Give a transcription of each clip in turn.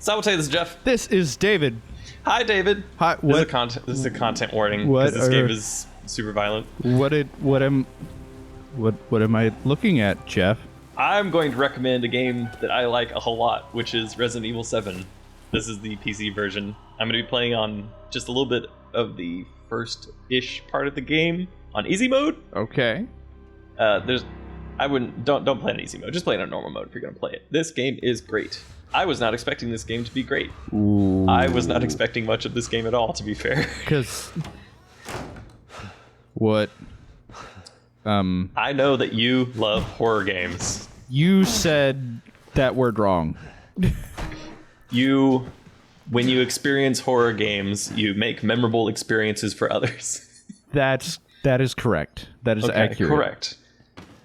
Sabotage, this is Jeff. This is David. Hi, David. Hi. What? This is a content warning because this game is super violent. What am I looking at, Jeff? I'm going to recommend a game that I like a whole lot, which is Resident Evil 7. This is the PC version. I'm going to be playing on just a little bit of the first-ish part of the game on easy mode. Okay. Don't play on easy mode. Just play it on normal mode if you're going to play it. This game is great. I was not expecting this game to be great. Ooh. I was not expecting much of this game at all, to be fair. Because what? I know that you love horror games. You said that word wrong. When you experience horror games, you make memorable experiences for others. That is correct. That is accurate. Correct.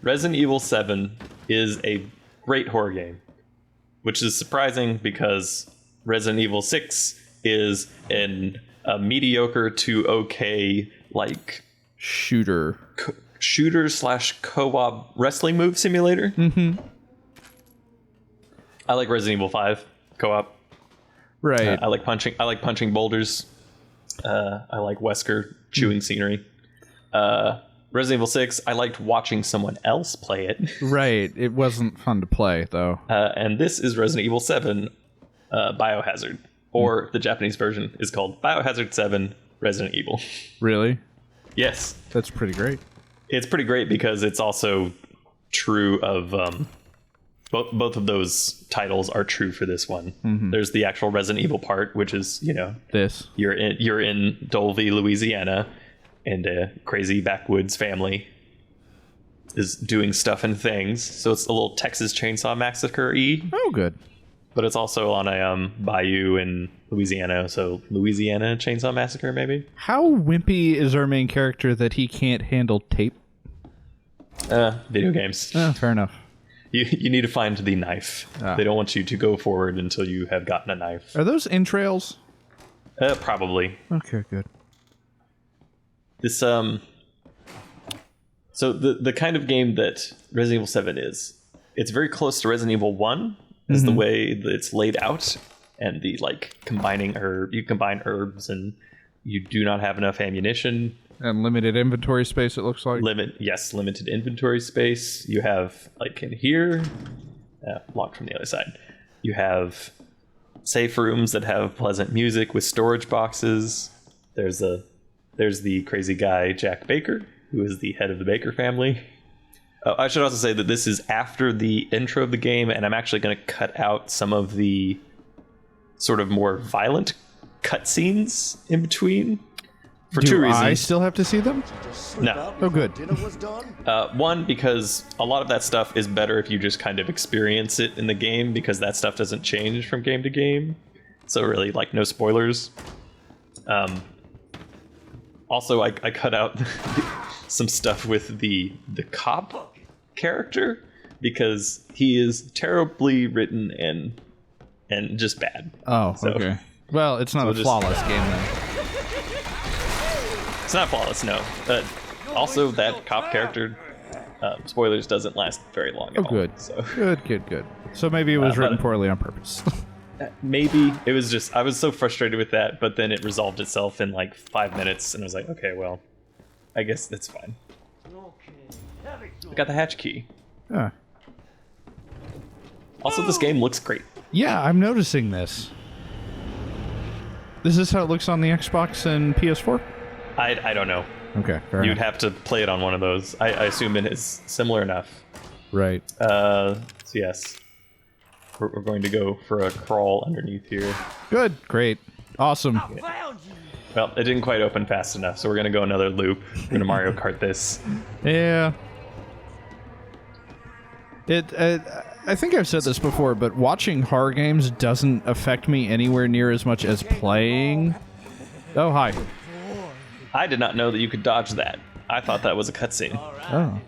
Resident Evil 7 is a great horror game, which is surprising because Resident Evil 6 is a mediocre to okay shooter / co-op wrestling move simulator. Mm-hmm. I like Resident Evil 5 co-op. Right. I like punching boulders. I like Wesker chewing scenery. Resident Evil 6, I liked watching someone else play it. Right. It wasn't fun to play, though. And this is Resident Evil 7 Biohazard. Or the Japanese version is called Biohazard 7 Resident Evil. Really? Yes. That's pretty great. It's pretty great because it's also true of... both of those titles are true for this one. Mm-hmm. There's the actual Resident Evil part, which is, this. You're in Dolby, Louisiana, and a crazy backwoods family is doing stuff and things. So it's a little Texas Chainsaw Massacre-y. Oh, good. But it's also on a bayou in Louisiana, so Louisiana Chainsaw Massacre, maybe? How wimpy is our main character that he can't handle tape? Video games. Fair enough. You need to find the knife. They don't want you to go forward until you have gotten a knife. Are those entrails? Probably. Okay, good. This so the kind of game that Resident Evil 7 is, it's very close to Resident Evil 1 as the way that it's laid out, and the you combine herbs, and you do not have enough ammunition. And limited inventory space, it looks like. Limited inventory space. You have, in here, locked from the other side. You have safe rooms that have pleasant music with storage boxes. There's the crazy guy, Jack Baker, who is the head of the Baker family. I should also say that this is after the intro of the game, and I'm actually going to cut out some of the sort of more violent cutscenes in between. For two reasons. I still have to see them? No. Oh, good. One, because a lot of that stuff is better if you just kind of experience it in the game, because that stuff doesn't change from game to game. So really, no spoilers. Also, I cut out some stuff with the cop character, because he is terribly written and just bad. Oh, okay. Well, it's not a flawless game then. It's not flawless, no. But also, that cop character, spoilers, doesn't last very long at all. Good. So. Good. So maybe it was written poorly on purpose. Maybe. It was just, I was so frustrated with that, but then it resolved itself in 5 minutes, and I was like, okay, well, I guess that's fine. I got the hatch key. Yeah. Also, this game looks great. Yeah, I'm noticing this. Is this how it looks on the Xbox and PS4? I don't know. Okay, fair You'd enough. have to play it on one of those. I assume it is similar enough. Right. So yes. We're going to go for a crawl underneath here. Good. Great. Awesome. Well, it didn't quite open fast enough, so we're going to go another loop. We're going to Mario Kart this. Yeah. I think I've said this before, but watching horror games doesn't affect me anywhere near as much as playing. Oh, hi. I did not know that you could dodge that. I thought that was a cutscene. Oh.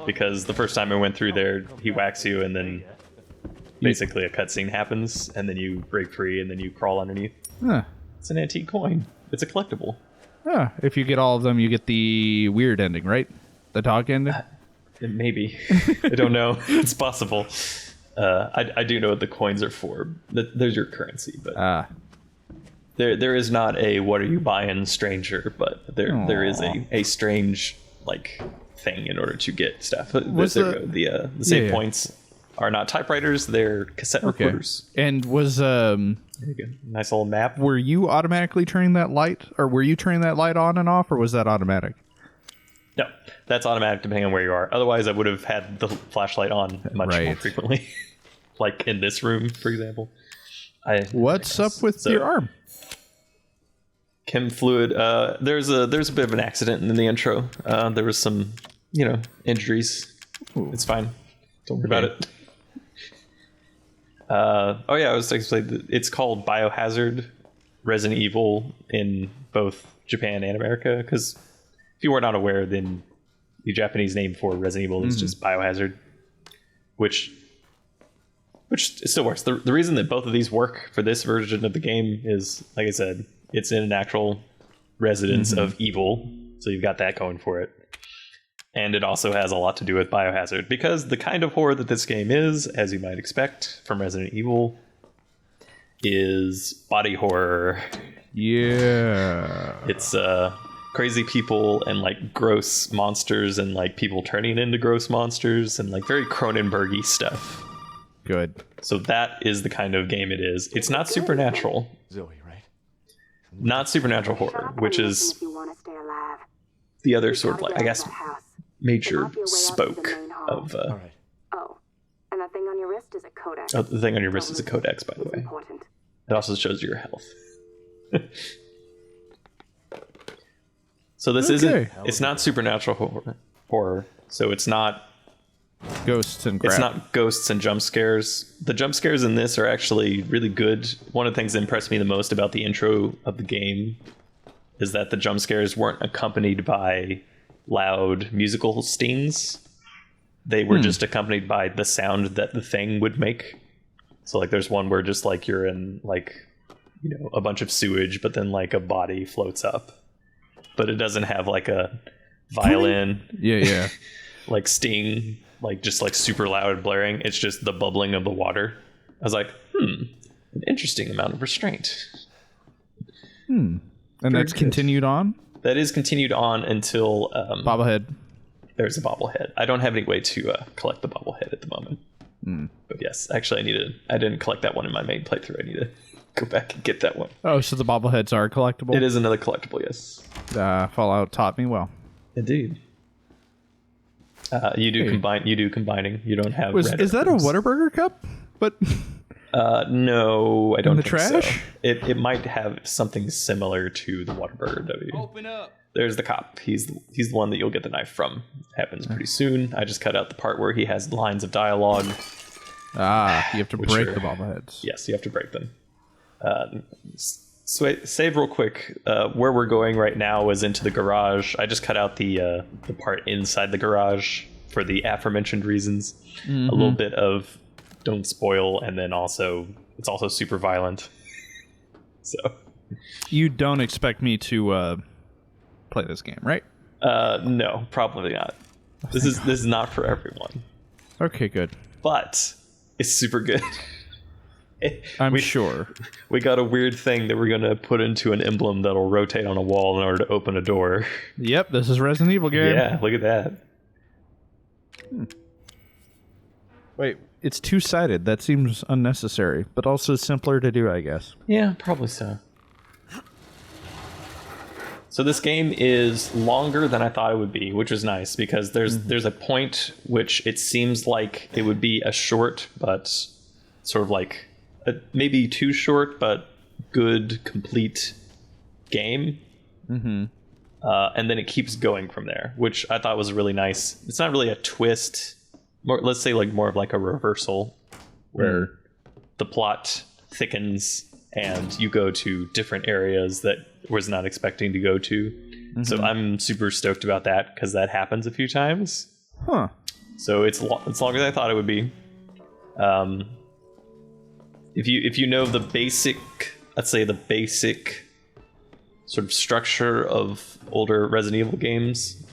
Because the first time I went through there, he whacks you, and then basically a cutscene happens, and then you break free, and then you crawl underneath. Huh. It's an antique coin. It's a collectible. If you get all of them, you get the weird ending, right? The dog ending? Maybe. I don't know. It's possible. I do know what the coins are for. There's your currency, but there is not a "what are you buying" stranger, but there is a strange like thing in order to get stuff. The save points are not typewriters; they're cassette recorders. And was there you go. Nice little map. Were you automatically turning that light, or were you turning that light on and off, or was that automatic? No, that's automatic depending on where you are. Otherwise, I would have had the flashlight on much more frequently. Like in this room, for example. What's up with your arm? Chem fluid. There's a bit of an accident in the intro. There was some, injuries. Ooh. It's fine. Don't worry about it. Oh yeah, I was explaining. It's called Biohazard Resident Evil in both Japan and America. Because if you were not aware, then the Japanese name for Resident Evil is just Biohazard, which it still works. The reason that both of these work for this version of the game is, like I said, it's in an actual residence of evil, so you've got that going for it. And it also has a lot to do with Biohazard, because the kind of horror that this game is, as you might expect from Resident Evil, is body horror. Yeah. It's crazy people and like gross monsters and like people turning into gross monsters and like very Cronenberg-y stuff. Good. So that is the kind of game it is. It's not supernatural. Zoe, right? Not supernatural horror, which is the other sort of like, I guess, major spoke of. Oh, and that thing on your wrist is a codex. Oh, the thing on your wrist is a codex, by the way. It also shows your health. So this isn't. It's not supernatural horror. So it's not. Ghosts and crap. It's not ghosts and jump scares. The jump scares in this are actually really good. One of the things that impressed me the most about the intro of the game is that the jump scares weren't accompanied by loud musical stings. They were just accompanied by the sound that the thing would make. So like there's one where just like you're in like, a bunch of sewage, but then like a body floats up. But it doesn't have like a violin. Yeah. like sting. Like just like super loud blaring. It's just the bubbling of the water. I was like, an interesting amount of restraint. And that's continued on? That is continued on until bobblehead. There's a bobblehead. I don't have any way to collect the bobblehead at the moment. But yes, actually I didn't collect that one in my main playthrough. I need to go back and get that one. Oh, so the bobbleheads are collectible? It is another collectible, yes. Fallout taught me well. Indeed. You do combining. You don't have. Is that a Whataburger cup? But no, I don't. In the think trash? So. It might have something similar to the Whataburger W. Open up. There's the cop. He's the one that you'll get the knife from. Happens pretty soon. I just cut out the part where he has lines of dialogue. You have to break the bobbleheads. Yes, you have to break them. Save real quick. Where we're going right now is into the garage. I just cut out the part inside the garage for the aforementioned reasons. A little bit of don't spoil, and then it's also super violent. So you don't expect me to play this game, right? No, probably not. This is not for everyone. Okay, good. But it's super good. I'm sure. We got a weird thing that we're going to put into an emblem that'll rotate on a wall in order to open a door. Yep, this is Resident Evil game. Yeah, look at that. Wait, it's two-sided. That seems unnecessary, but also simpler to do, I guess. Yeah, probably so. So this game is longer than I thought it would be, which was nice because there's a point which it seems like it would be a short, but sort of like maybe too short, but good, complete game. And then it keeps going from there, which I thought was really nice. It's not really a twist. Let's say like more of like a reversal where the plot thickens and you go to different areas that was not expecting to go to. So I'm super stoked about that because that happens a few times. So it's longer than I thought it would be. If you know the basic, let's say the basic sort of structure of older Resident Evil games,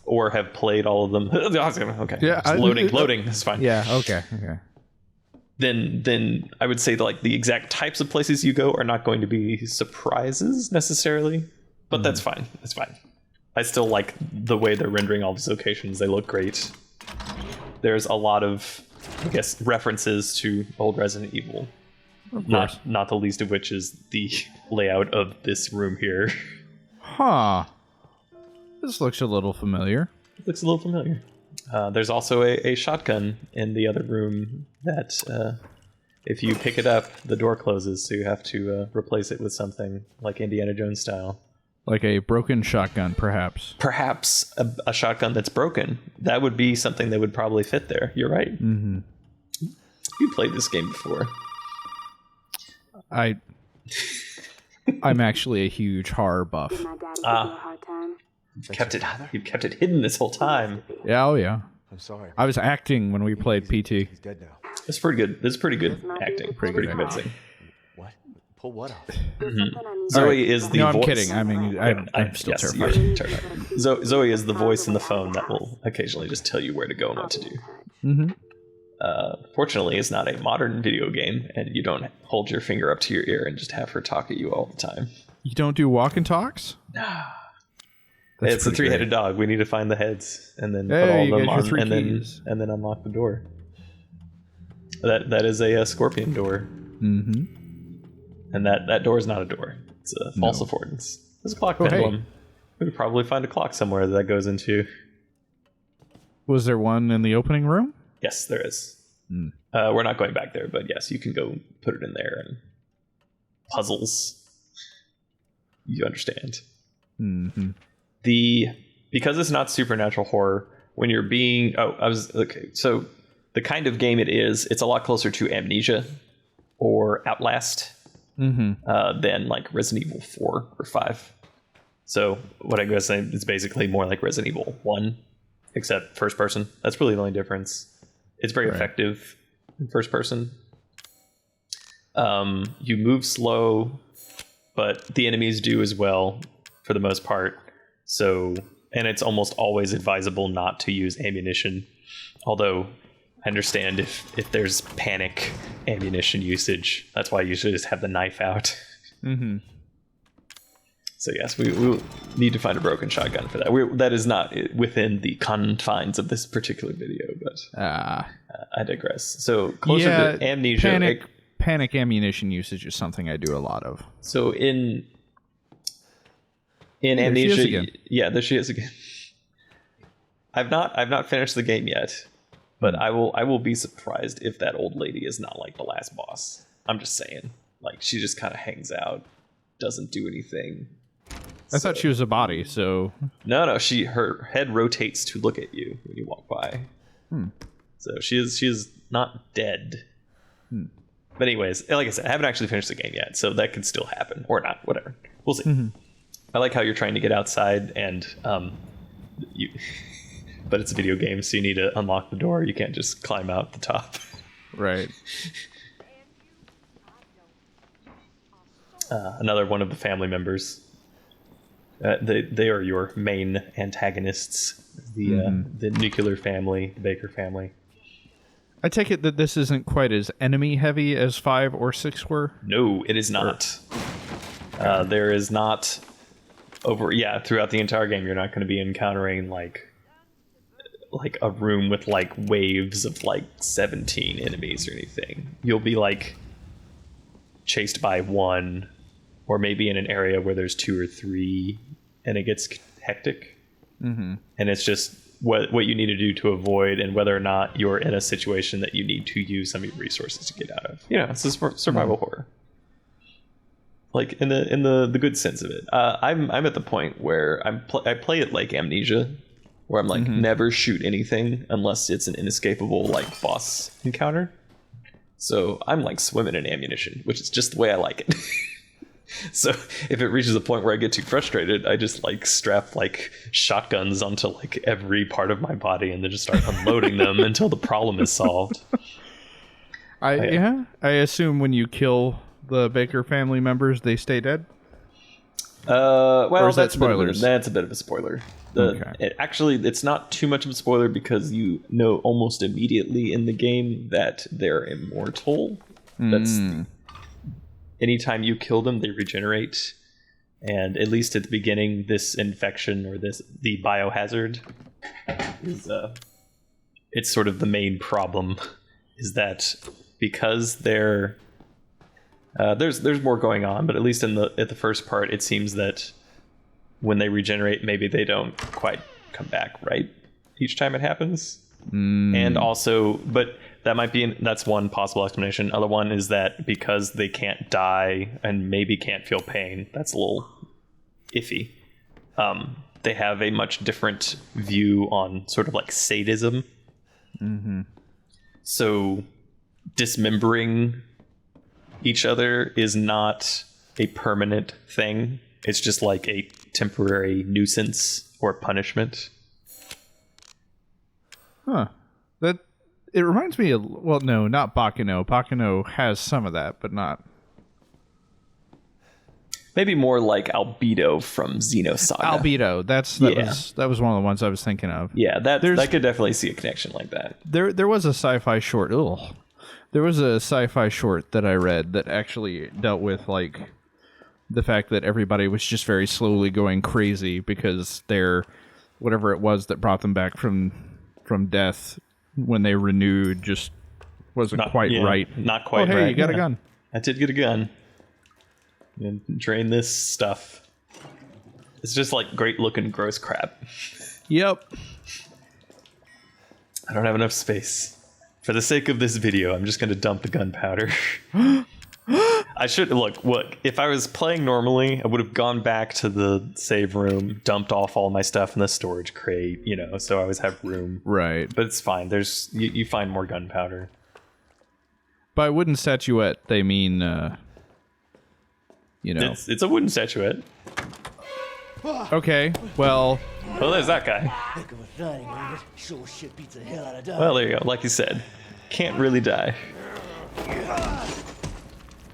or have played all of them. Okay. Yeah, Just loading. It's fine. Yeah. Okay. Then I would say that, like, the exact types of places you go are not going to be surprises necessarily, but that's fine. That's fine. I still like the way they're rendering all these locations. They look great. There's a lot of, I guess, references to old Resident Evil. Not the least of which is the layout of this room here. Huh. This looks a little familiar. It looks a little familiar. There's also a shotgun in the other room that if you pick it up, the door closes, so you have to replace it with something like Indiana Jones style. Like a broken shotgun, perhaps. Perhaps a shotgun that's broken. That would be something that would probably fit there. You're right. Mm-hmm. You played this game before. I'm actually a huge horror buff. Did my daddy give you a hard time? You've kept it hidden this whole time. Yeah, oh yeah. I'm sorry. I was acting when we played PT. He's dead now. It's pretty good. This is pretty good acting. Pretty convincing. What? Pull what off? There's something I need Zoe is the No, I'm voice. kidding. I mean, I'm still yes, terrified. you're terrified. Zoe is the voice in the phone that will occasionally just tell you where to go and what to do. Mm-hmm. Fortunately, it's not a modern video game, and you don't hold your finger up to your ear and just have her talk at you all the time. You don't do walk and talks? It's a three-headed dog. We need to find the heads and then put Hey, all of you them got your on, three and keys. then unlock the door. That is a scorpion door, Mm-hmm. and that door is not a door. It's a false affordance. There's a clock pendulum. We could probably find a clock somewhere that goes into. Was there one in the opening room? Yes, there is. We're not going back there, but yes, you can go put it in there. And puzzles. You understand. Mm-hmm. Because it's not supernatural horror, when you're being so the kind of game it is, it's a lot closer to Amnesia or Outlast than like Resident Evil 4 or 5. So what I'm going to say is basically more like Resident Evil 1, except first person. That's really the only difference. It's very effective in first person. You move slow, but the enemies do as well for the most part. So, and it's almost always advisable not to use ammunition. Although I understand if there's panic ammunition usage, that's why you usually just have the knife out. Mm-hmm. So yes, we will need to find a broken shotgun for that. That is not within the confines of this particular video, but I digress. So closer to Amnesia. Panic ammunition usage is something I do a lot of. So in there Amnesia, she is again. Yeah, there she is again. I've not finished the game yet, but I will be surprised if that old lady is not like the last boss. I'm just saying, like, she just kind of hangs out, doesn't do anything. I thought she was a body, so No, her head rotates to look at you when you walk by. So she is not dead. But anyways, like I said, I haven't actually finished the game yet, so that could still happen or not. Whatever, we'll see. I like how you're trying to get outside, and but it's a video game, so you need to unlock the door. You can't just climb out the top. right. Another one of the family members. They are your main antagonists. The nuclear family, the Baker family. I take it that this isn't quite as enemy heavy as 5 or 6 were? No, it is not. There is not throughout the entire game you're not going to be encountering like a room with like waves of like 17 enemies or anything. You'll be like chased by one, or maybe in an area where there's 2 or 3 and it gets hectic. And it's just what you need to do to avoid, and whether or not you're in a situation that you need to use some of your resources to get out of. It's a survival horror, like in the good sense of it. I'm at the point where I play it like Amnesia, where I'm like never shoot anything unless it's an inescapable like boss encounter. So I'm like swimming in ammunition, which is just the way I like it. So if it reaches a point where I get too frustrated, I just like strap like shotguns onto like every part of my body and then just start unloading them until the problem is solved. I assume when you kill the Baker family members, they stay dead? Well, or is that that's spoilers? That's a bit of a spoiler. Actually, it's not too much of a spoiler because you know almost immediately in the game that they're immortal. That's anytime you kill them, they regenerate. And at least at the beginning, this infection or the biohazard is it's sort of the main problem. Is that because there's more going on, but at least at the first part, it seems that when they regenerate, maybe they don't quite come back right each time it happens. And also, but that's one possible explanation. Other one is that because they can't die and maybe can't feel pain, that's a little iffy. They have a much different view on sort of like sadism. So dismembering each other is not a permanent thing. It's just like a temporary nuisance or punishment. Huh. It reminds me of, well, no, not Bakuno. Bakuno has some of that, but not. Maybe more like Albedo from Xenosaga. Albedo. That was one of the ones I was thinking of. Yeah, I could definitely see a connection like that. There was a sci-fi short. There was a sci-fi short that I read that actually dealt with like the fact that everybody was just very slowly going crazy because their whatever it was that brought them back from death when they renewed just wasn't quite right. Not quite right. Hey, you got a gun. I did get a gun. And drain this stuff. It's just like great looking gross crap. Yep. I don't have enough space. For the sake of this video, I'm just going to dump the gunpowder. I should look. If I was playing normally, I would have gone back to the save room, dumped off all my stuff in the storage crate, so I always have room. Right. But it's fine. There's you find more gunpowder. By wooden statuette, they mean, It's a wooden statuette. Okay. Well. Oh, there's that guy. Well, there you go. Like you said, can't really die.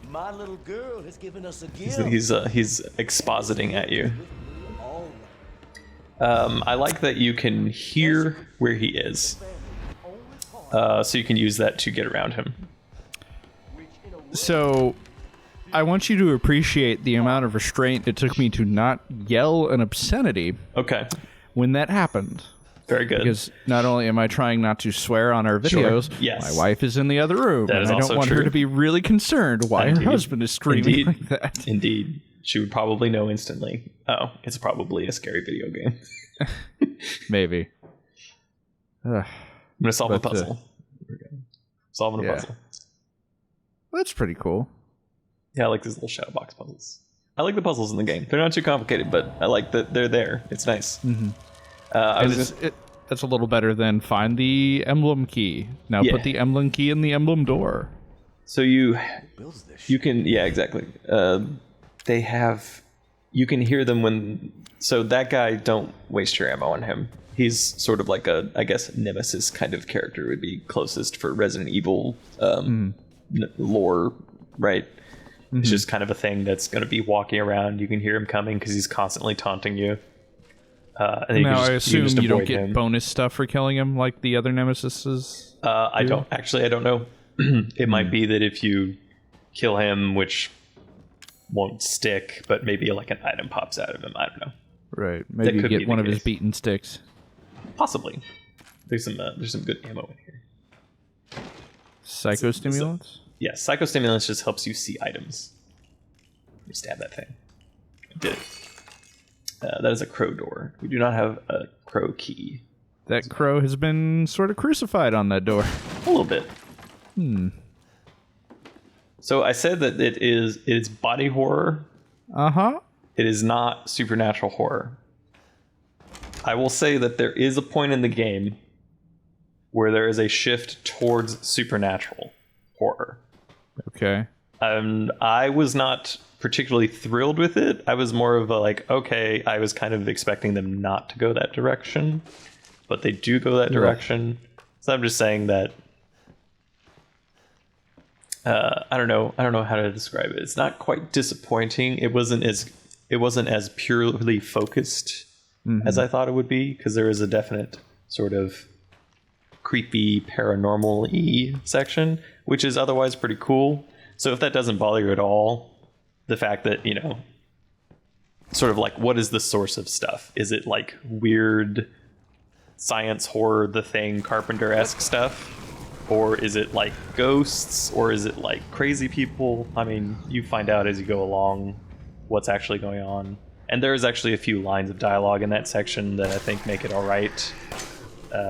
My little girl has given us a gift. He's expositing at you. I like that you can hear where he is, so you can use that to get around him. So, I want you to appreciate the amount of restraint it took me to not yell an obscenity. Okay. When that happened. Very good. Because not only am I trying not to swear on our videos, Yes. my wife is in the other room, That and is I don't also want true. her to be really concerned why Indeed. her husband is screaming like that. Indeed. She would probably know instantly. Oh, it's probably a scary video game. Maybe. I'm gonna solve a puzzle. Here we go. Solving a puzzle. That's pretty cool. Yeah, I like these little shadow box puzzles. I like the puzzles in the game. They're not too complicated, but I like that they're there. It's nice. Mm-hmm. That's a little better than find the emblem key. Now put the emblem key in the emblem door. So you can, exactly. You can hear them when, so that guy, don't waste your ammo on him. He's sort of like a, I guess, nemesis kind of character would be closest for Resident Evil lore, right? Mm-hmm. It's just kind of a thing that's going to be walking around. You can hear him coming because he's constantly taunting you. And now, I assume you don't get bonus stuff for killing him like the other nemesises? I don't know. It might be that if you kill him, which won't stick, but maybe like an item pops out of him. I don't know. Right. Maybe you get one of his beaten sticks. Possibly. There's some good ammo in here. Psychostimulants? Yes, psychostimulants just helps you see items. You stab that thing. I did it. That is a crow door. We do not have a crow key. That crow has been sort of crucified on that door. A little bit. So I said that it's body horror. Uh-huh. It is not supernatural horror. I will say that there is a point in the game where there is a shift towards supernatural horror. Okay. I was not particularly thrilled with it. I was more of a okay, I was kind of expecting them not to go that direction, but they do go that direction. So I'm just saying that I don't know how to describe it. It's not quite disappointing. It wasn't as purely focused as I thought it would be, because there is a definite sort of creepy paranormal-y section, which is otherwise pretty cool. So if that doesn't bother you at all, the fact that, you know, sort of like, what is the source of stuff? Is it like weird science horror, The Thing, Carpenter-esque stuff? Or is it like ghosts? Or is it like crazy people? I mean, you find out as you go along what's actually going on. And there's actually a few lines of dialogue in that section that I think make it all right.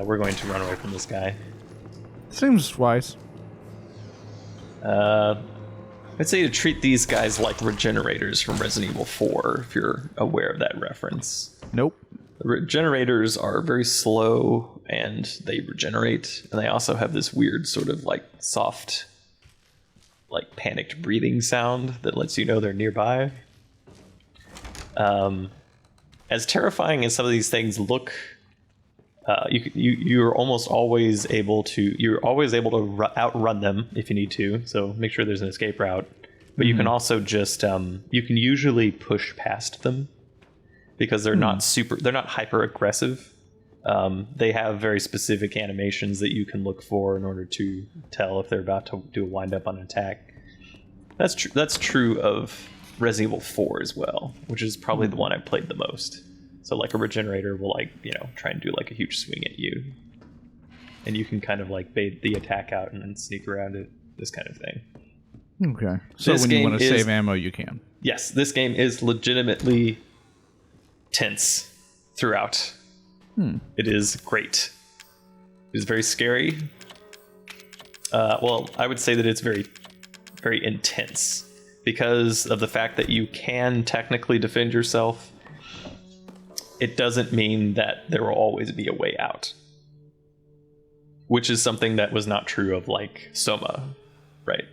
We're going to run away from this guy. Seems wise. I'd say to treat these guys like regenerators from Resident Evil 4, if you're aware of that reference. Nope. The regenerators are very slow, and they regenerate, and they also have this weird sort of like soft, like panicked breathing sound that lets you know they're nearby. As terrifying as some of these things look, you're almost always able to outrun them if you need to. So make sure there's an escape route. But you can also just you can usually push past them because they're not hyper aggressive. They have very specific animations that you can look for in order to tell if they're about to do a wind up on an attack. That's true of Resident Evil 4 as well, which is probably the one I've played the most. So like a regenerator will like, you know, try and do like a huge swing at you. And you can kind of like bait the attack out and then sneak around it, this kind of thing. Okay. So when you want to save ammo, you can. Yes, this game is legitimately tense throughout. It is great. It is very scary. Well, I would say that it's very, very intense because of the fact that you can technically defend yourself. It doesn't mean that there will always be a way out, which is something that was not true of like Soma, right?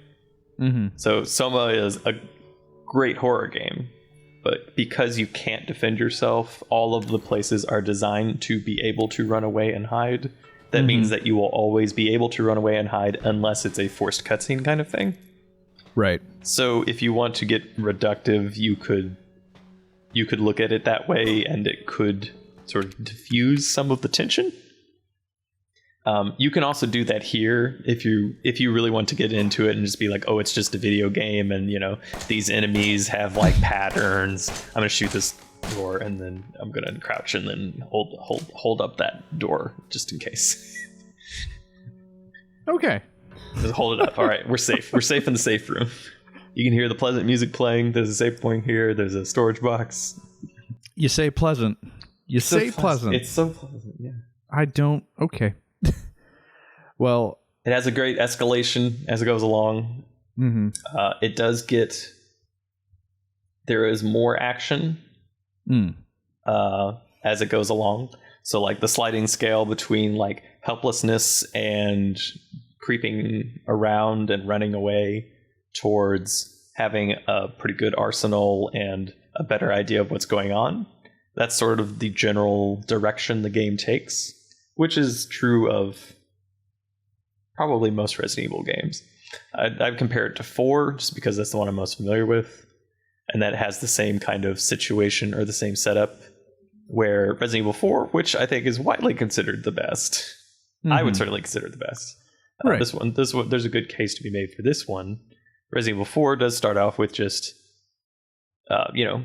Mm-hmm. So Soma is a great horror game, but because you can't defend yourself, all of the places are designed to be able to run away and hide. That means that you will always be able to run away and hide unless it's a forced cutscene kind of thing. Right. So if you want to get reductive, you could look at it that way, and it could sort of diffuse some of the tension. You can also do that here if you really want to get into it and just be like, oh, it's just a video game, and you know these enemies have like patterns. I'm gonna shoot this door, and then I'm gonna crouch and then hold up that door just in case. Okay. Just hold it up. All right, we're safe. We're safe in the safe room. You can hear the pleasant music playing. There's a save point here. There's a storage box. You say pleasant. You say pleasant. It's so pleasant, yeah. I don't... Okay. Well... It has a great escalation as it goes along. Mm-hmm. It does get... There is more action as it goes along. So like the sliding scale between like helplessness and creeping around and running away towards having a pretty good arsenal and a better idea of what's going on. That's sort of the general direction the game takes, which is true of probably most Resident Evil games. I'd compare it to 4 just because that's the one I'm most familiar with, and that has the same kind of situation or the same setup where Resident Evil 4, which I think is widely considered the best. I would certainly consider it the best. Right. This one, there's a good case to be made for this one. Resident Evil 4 does start off with just,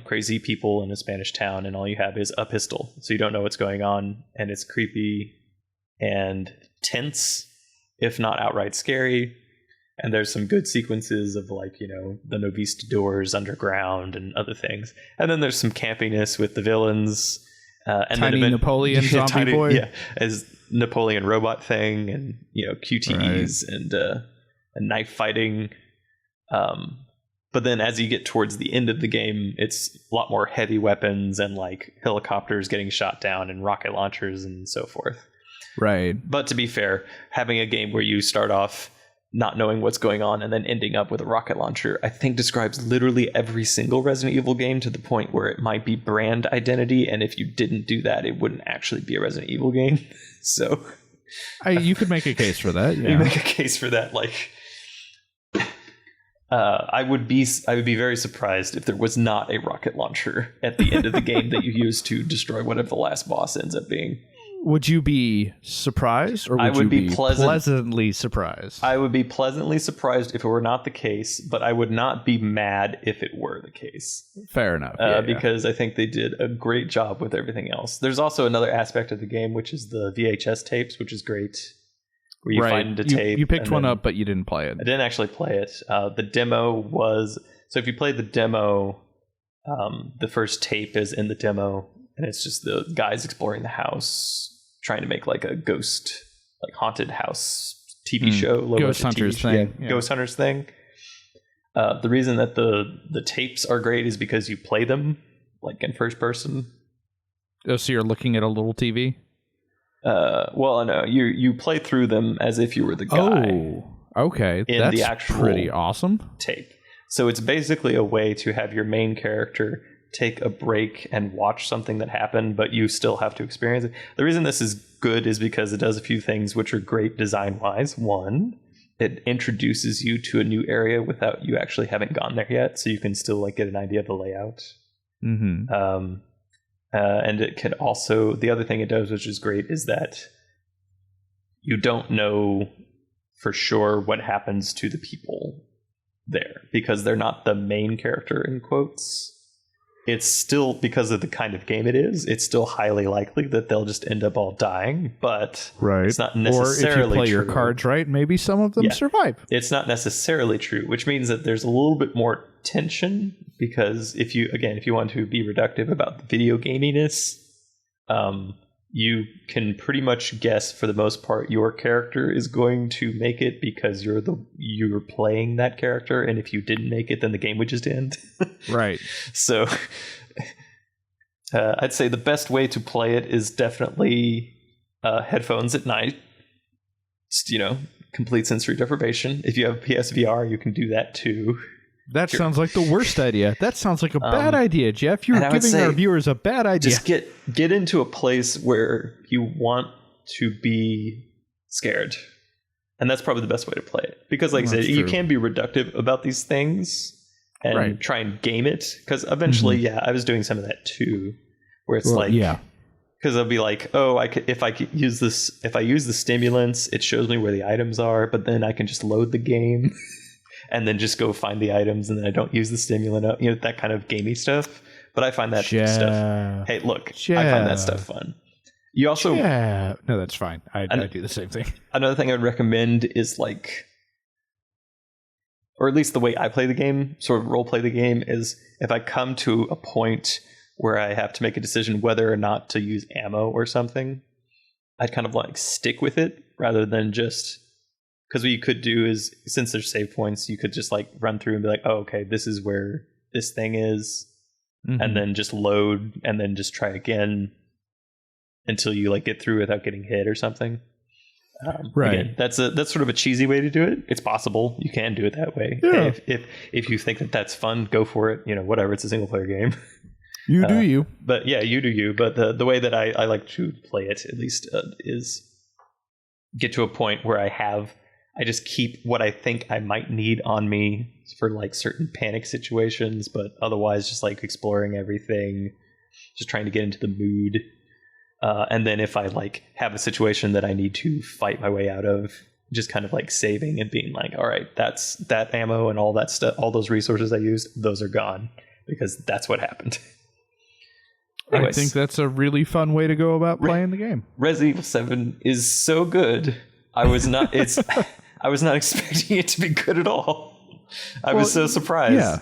crazy people in a Spanish town, and all you have is a pistol. So you don't know what's going on, and it's creepy and tense, if not outright scary. And there's some good sequences of like, the Novista doors underground and other things. And then there's some campiness with the villains. And tiny then Napoleon zombie boy. Yeah, as Napoleon robot thing, and QTEs and knife fighting. But then as you get towards the end of the game, it's a lot more heavy weapons and like helicopters getting shot down and rocket launchers and so forth. Right. But to be fair, having a game where you start off not knowing what's going on and then ending up with a rocket launcher, I think describes literally every single Resident Evil game, to the point where it might be brand identity, and if you didn't do that, it wouldn't actually be a Resident Evil game. So you could make a case for that. Yeah. You make a case for that, like I would be very surprised if there was not a rocket launcher at the end of the game that you use to destroy whatever the last boss ends up being. Would you be surprised, or would you be pleasantly surprised? I would be pleasantly surprised if it were not the case, but I would not be mad if it were the case. Fair enough. Because I think they did a great job with everything else. There's also another aspect of the game, which is the VHS tapes, which is great. Where you find a tape. You picked one up, but you didn't play it. I didn't actually play it. The demo was... So if you play the demo, the first tape is in the demo, and it's just the guys exploring the house, trying to make like a ghost, like haunted house TV show. Ghost Hunters thing. Yeah. Ghost Hunters thing. The reason that the tapes are great is because you play them like in first person. Oh, so you're looking at a little TV? Well, no, you play through them as if you were the guy. Oh, okay. That's the actual pretty awesome. Tape. So it's basically a way to have your main character take a break and watch something that happened, but you still have to experience it. The reason this is good is because it does a few things which are great design-wise. One, it introduces you to a new area without you actually having gone there yet, so you can still like get an idea of the layout. Mm-hmm. And it can also, the other thing it does, which is great, is that you don't know for sure what happens to the people there because they're not the main character in quotes. It's still, because of the kind of game it is, it's still highly likely that they'll just end up all dying, but it's not necessarily true. Or if you play your cards right, maybe some of them survive. It's not necessarily true, which means that there's a little bit more tension, because if you want to be reductive about the video gaminess, you can pretty much guess for the most part your character is going to make it because you're playing that character, and if you didn't make it, then the game would just end. Right. So I'd say the best way to play it is definitely headphones at night. Just, complete sensory deprivation. If you have PSVR, you can do that too. That sounds like the worst idea. That sounds like a bad idea, Jeff. You're giving our viewers a bad idea. Just get into a place where you want to be scared. And that's probably the best way to play it. Because like I said, you can be reductive about these things and try and game it. Because eventually, I was doing some of that too. Where it's because I'll be like, if I use the stimulants, it shows me where the items are, but then I can just load the game. And then just go find the items, and then I don't use the stimulant, that kind of gamey stuff. But I find that stuff. Hey, look, I find that stuff fun. You also, no, that's fine. I do the same thing. Another thing I would recommend is or at least the way I play the game, sort of role play the game, is if I come to a point where I have to make a decision whether or not to use ammo or something, I'd kind of stick with it rather than just. Because what you could do is, since there's save points, you could just run through and be like, oh, okay, this is where this thing is. And then just load and then just try again until you get through without getting hit or something. Right. Again, that's sort of a cheesy way to do it. It's possible. You can do it that way. Yeah. Hey, if you think that that's fun, go for it. Whatever. It's a single player game. You do you. But yeah, you do you. But the way that I like to play it, at least, is get to a point where I just keep what I think I might need on me for certain panic situations, but otherwise just exploring everything, just trying to get into the mood. And then if I have a situation that I need to fight my way out of, just kind of saving and being all right, that's that ammo and all that stuff, all those resources I used, those are gone because that's what happened. Anyways, I think that's a really fun way to go about playing the game. Resident Evil 7 is so good. I was not expecting it to be good at all. I was so surprised. Yeah.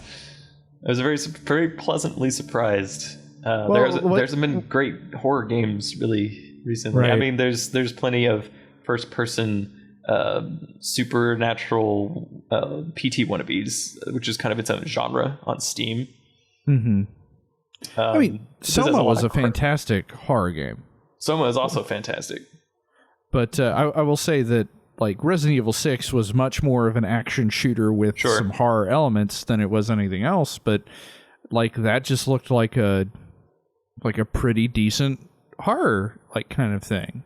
I was very, very pleasantly surprised. There's been great horror games really recently. Right. I mean, there's plenty of first-person supernatural PT wannabes, which is kind of its own genre on Steam. Mm-hmm. Soma was a fantastic horror game. Soma is also fantastic. But I will say that Resident Evil 6 was much more of an action shooter with some horror elements than it was anything else, but that just looked like a pretty decent horror kind of thing.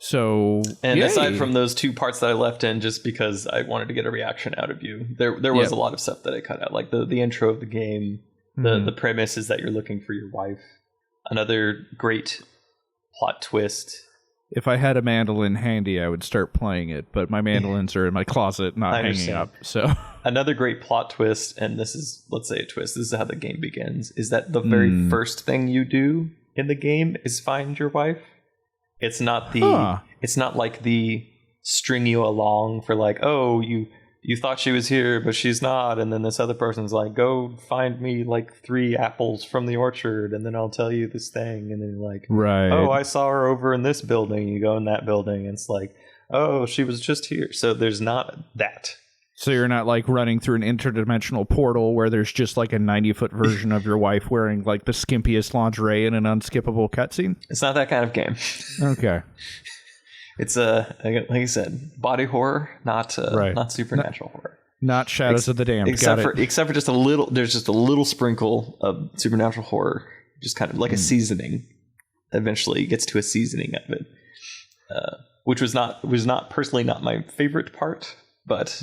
So, And yay. aside from those 2 parts that I left in just because I wanted to get a reaction out of you, there was a lot of stuff that I cut out, like the intro of the game. The premise is that you're looking for your wife. Another great plot twist. If I had a mandolin handy, I would start playing it, but my mandolins are in my closet, not hanging up. So another great plot twist, and this is, let's say, a twist. This is how the game begins: is that the very first thing you do in the game is find your wife. It's not it's not like the string you along for like, oh, you thought she was here, but she's not. And then this other person's like, go find me like 3 apples from the orchard, and then I'll tell you this thing. And then you're like, right. Oh, I saw her over in this building. You go in that building, and it's like, oh, she was just here. So there's not that. So you're not like running through an interdimensional portal where there's just like a 90-foot version of your wife wearing like the skimpiest lingerie in an unskippable cutscene? It's not that kind of game. Okay. It's like I said, body horror, not supernatural horror. Not Shadows of the Damned. Except for just a little. There's just a little sprinkle of supernatural horror, just kind of like a seasoning. Eventually, it gets to a seasoning of it, which was not personally not my favorite part, but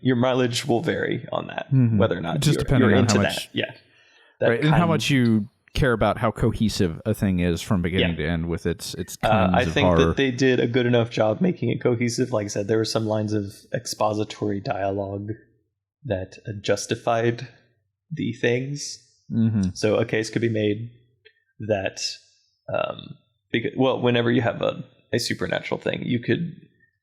your mileage will vary on that, whether or not just depending on into how much, that. Yeah, right, and how much you care about how cohesive a thing is from beginning to end with its kinds I think horror. that they did a good enough job making it cohesive. Like I said, there were some lines of expository dialogue that justified the things. So a case could be made that whenever you have a supernatural thing, you could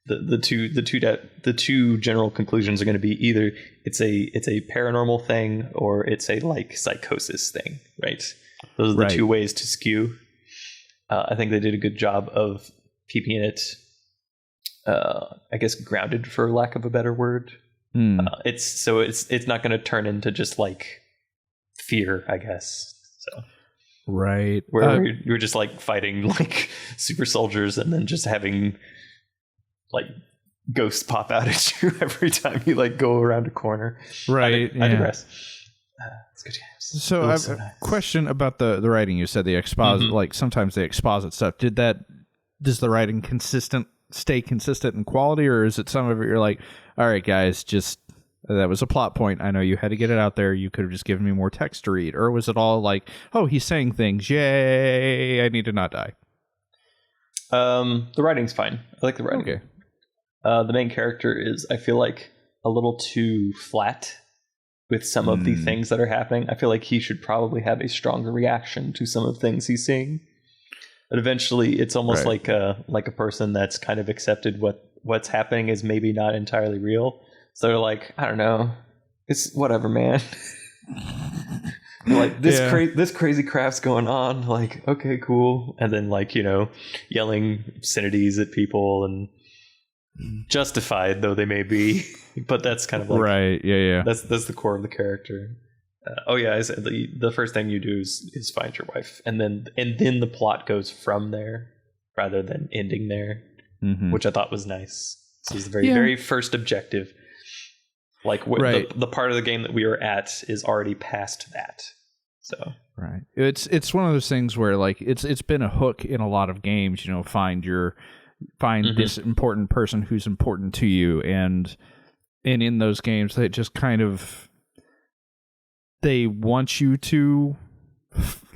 the two general conclusions are going to be either it's a paranormal thing or it's a like psychosis thing, right? Those are the 2 ways to skew. I think they did a good job of keeping it, I guess, grounded, for lack of a better word. It's not going to turn into just like fear, I guess. So right, where you're just like fighting like super soldiers and then just having like ghosts pop out at you every time you like go around a corner. Right. I digress. It's good games. So I have a question about the writing. You said the exposit, like sometimes they exposit stuff. Does the writing stay consistent in quality, or is it some of it you're like, all right, guys, just that was a plot point. I know you had to get it out there. You could have just given me more text to read, or was it all like, oh, he's saying things. Yay! I need to not die. The writing's fine. I like the writing. Okay. The main character is, I feel like, a little too flat with some of the things that are happening. I feel like he should probably have a stronger reaction to some of the things he's seeing. But eventually, it's almost like a person that's kind of accepted what's happening is maybe not entirely real. So they're like, I don't know, it's whatever, man. Like this crazy crap's going on. Like, okay, cool. And then like yelling obscenities at people and justified though they may be, but that's kind of like right. Yeah. That's the core of the character. I said the first thing you do is find your wife, and then the plot goes from there rather than ending there, which I thought was nice. This is the very first objective. Like the part of the game that we were at is already past that. So right, it's one of those things where like it's been a hook in a lot of games. Find this important person who's important to you, and in those games they just kind of they want you to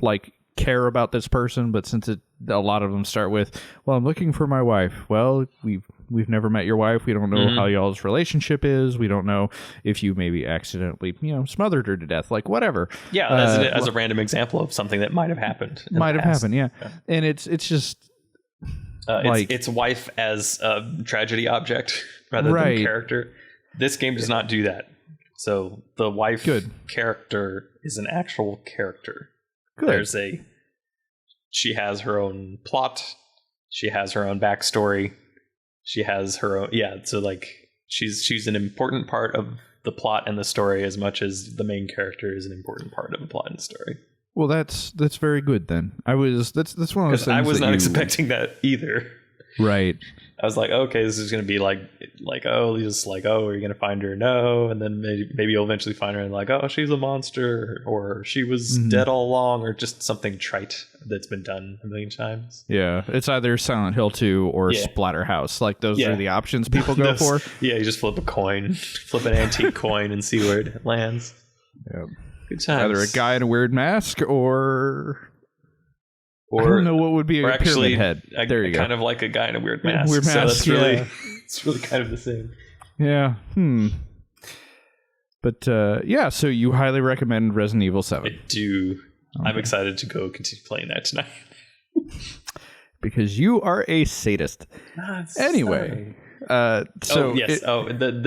like care about this person, but since a lot of them start with, well, I'm looking for my wife. Well, we've never met your wife. We don't know how y'all's relationship is. We don't know if you maybe accidentally smothered her to death, like whatever. Yeah, as a random example of something that might have happened. Yeah. And it's just it's wife as a tragedy object rather than character. This game does not do that. So the wife character is an actual character. Good. She has her own plot. She has her own backstory. She has her own so like she's an important part of the plot and the story as much as the main character is an important part of the plot and the story. Well, that's very good then. That's one of those things I was not expecting that either. Right. I was like, okay, this is gonna be like oh, just like, oh, are you gonna find her? No, and then maybe you'll eventually find her and like, oh, she's a monster, or she was dead all along, or just something trite that's been done a million times. Yeah, it's either Silent Hill 2 or Splatterhouse. Like those are the options people go for. Yeah, you just flip a coin, flip an antique coin, and see where it lands. Yep. Good times. Either a guy in a weird mask or I don't know what would be a pyramid head. There you go. Kind of like a guy in a weird mask. Weird so mask, it's really kind of the same. Yeah. But so you highly recommend Resident Evil 7. I do. Okay. I'm excited to go continue playing that tonight. Because you are a sadist. Anyway. There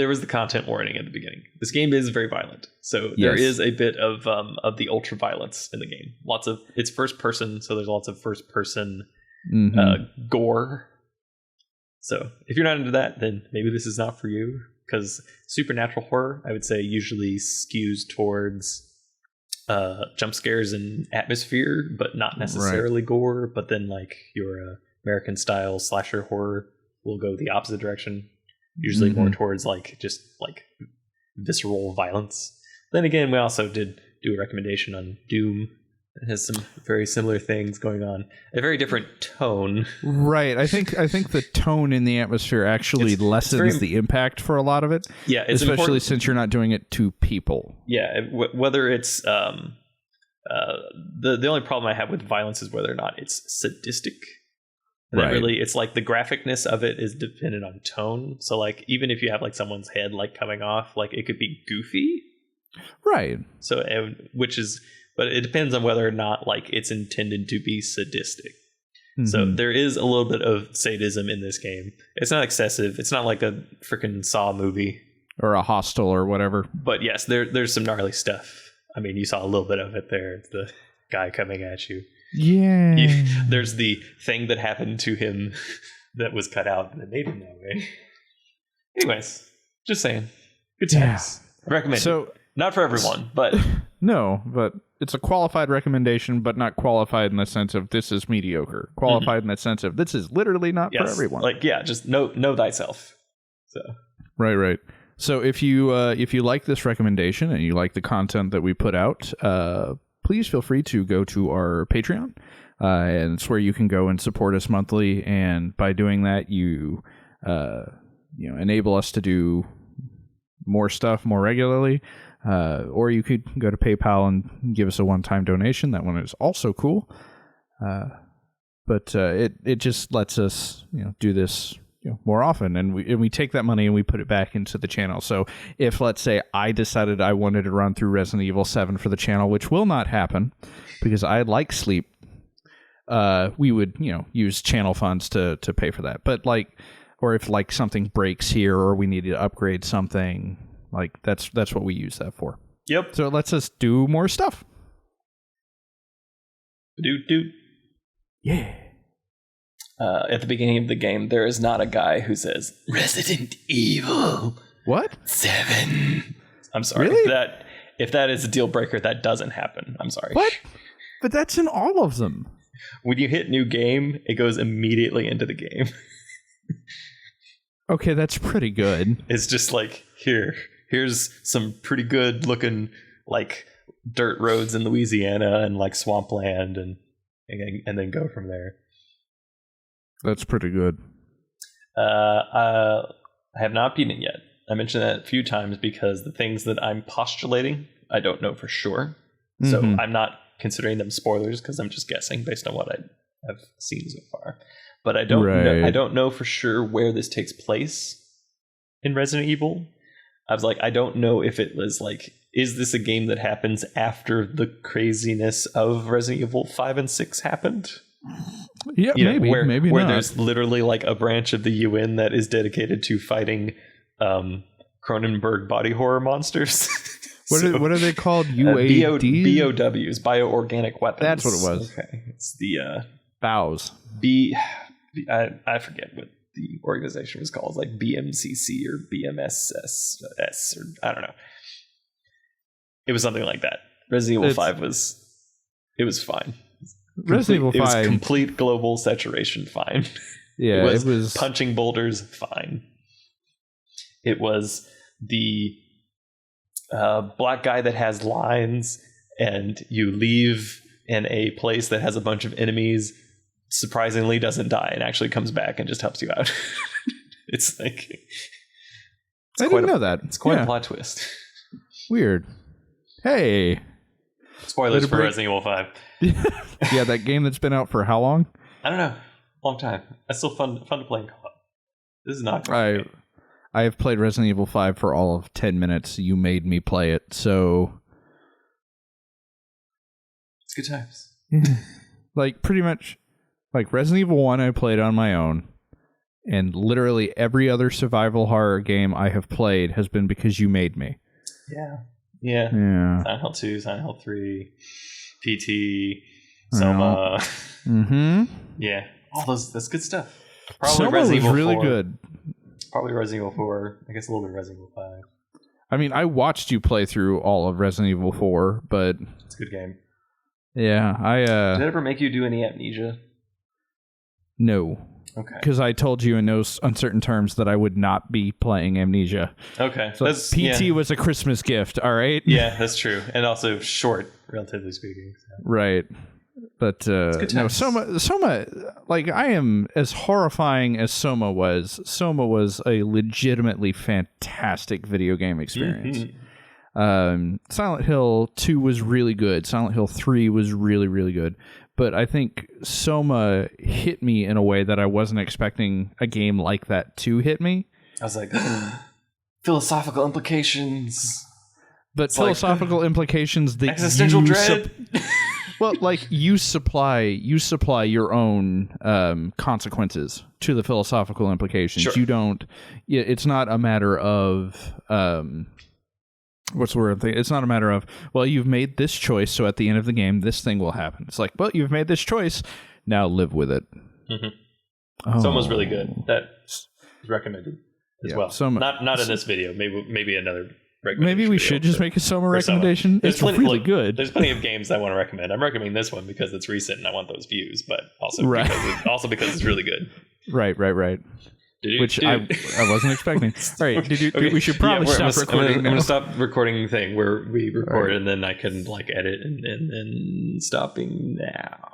was the content warning at the beginning. This game is very violent, so there is a bit of the ultra violence in the game. It's first person, so there's lots of first person gore. So if you're not into that, then maybe this is not for you. Because supernatural horror, I would say, usually skews towards jump scares and atmosphere, but not necessarily gore. But then like your American style slasher horror will go the opposite direction, usually more towards like just like visceral violence. Then again, we also did do a recommendation on Doom. It has some very similar things going on. A very different tone. Right. I think the tone in the atmosphere actually lessens the impact for a lot of it. Yeah, it's especially important. Since you're not doing it to people. Yeah, whether it's the only problem I have with violence is whether or not it's sadistic. Right. Really, it's like the graphicness of it is dependent on tone. So like even if you have like someone's head like coming off, like it could be goofy. Right. So but it depends on whether or not like it's intended to be sadistic. So there is a little bit of sadism in this game. It's not excessive. It's not like a freaking Saw movie or a Hostel or whatever. But yes, there's some gnarly stuff. I mean, you saw a little bit of it there. It's the guy coming at you. Yeah. There's the thing that happened to him that was cut out that made him that way. Anyways, just saying. Good times. I recommend it. Not for everyone, but... No, but it's a qualified recommendation, but not qualified in the sense of this is mediocre. Qualified in the sense of this is literally not for everyone. Like, yeah, just know thyself. So. Right. So if you like this recommendation and you like the content that we put out, please feel free to go to our Patreon, and it's where you can go and support us monthly. And by doing that, you enable us to do more stuff more regularly. Or you could go to PayPal and give us a one-time donation. That one is also cool. But it just lets us do this more often, and we take that money and we put it back into the channel. So if, let's say, I decided I wanted to run through Resident Evil 7 for the channel, which will not happen because I like sleep, we would use channel funds to pay for that. But or if something breaks here or we need to upgrade something, that's what we use that for. Yep. So it lets us do more stuff. Do. Yeah. At the beginning of the game, there is not a guy who says Resident Evil. What? 7. I'm sorry. Really? If that is a deal breaker, that doesn't happen. I'm sorry. What? But that's in all of them. When you hit new game, it goes immediately into the game. Okay, that's pretty good. It's just like, here's some pretty good looking dirt roads in Louisiana and swampland and then go from there. That's pretty good. I have not beaten it yet. I mentioned that a few times because the things that I'm postulating, I don't know for sure. So I'm not considering them spoilers because I'm just guessing based on what I have seen so far. But I don't know for sure where this takes place in Resident Evil. I was I don't know if it was is this a game that happens after the craziness of Resident Evil 5 and 6 happened? Yeah, maybe where not. There's literally a branch of the UN that is dedicated to fighting Cronenberg body horror monsters. What are they called? UAD? BOWs, bioorganic weapons. That's what it was. Okay, it's the BOWs. I forget what the organization was called, BMCC or BMSS, or I don't know. It was something like that. Resident Evil 5 was fine. Resident Evil 5. It was complete global saturation fine. Yeah, it was punching boulders, fine. It was the black guy that has lines, and you leave in a place that has a bunch of enemies, surprisingly doesn't die and actually comes back and just helps you out. It's like... I didn't know that. It's quite a plot twist. Weird. Hey. Spoilers for Resident Evil 5. Yeah, that game that's been out for how long? I don't know. Long time. It's still fun to play in co-op. This is not... I have played Resident Evil 5 for all of 10 minutes. You made me play it, so... It's good times. Like, pretty much... Like, Resident Evil 1 I played on my own, and literally every other survival horror game I have played has been because you made me. Yeah. Silent Hill 2, Silent Hill 3, PT, Soma. Mm-hmm. Yeah. All that's good stuff. Probably Soma Resident was Evil really 4. Good. Probably Resident Evil 4. I guess a little bit of Resident Evil 5. I mean, I watched you play through all of Resident Evil 4, but... It's a good game. Yeah, Did it ever make you do any Amnesia? No. Okay. Because I told you in no uncertain terms that I would not be playing Amnesia. Okay. So PT was a Christmas gift, all right? Yeah, that's true. And also short, relatively speaking. So. Right. But no, Soma, like, I am as horrifying as Soma was a legitimately fantastic video game experience. Mm-hmm. Silent Hill 2 was really good. Silent Hill 3 was really, really good. But I think Soma hit me in a way that I wasn't expecting a game like that to hit me. I was like, philosophical implications. But it's philosophical implications that existential dread. Well, like, you supply your own consequences to the philosophical implications. Sure. You don't. It's not a matter of what's the word? It's not a matter of, well, you've made this choice, so at the end of the game, this thing will happen. It's like, well, you've made this choice, now live with it. Mm-hmm. Soma's really good. That's recommended as well. Soma, not in this video. Maybe another. Maybe we should just make a Soma recommendation. It's really good. There's plenty of games I want to recommend. I'm recommending this one because it's recent and I want those views, but also because it's really good. Right. Which I wasn't expecting. All right, we should probably stop recording. I'm going to stop recording the thing where we record, and then I can edit and stopping now.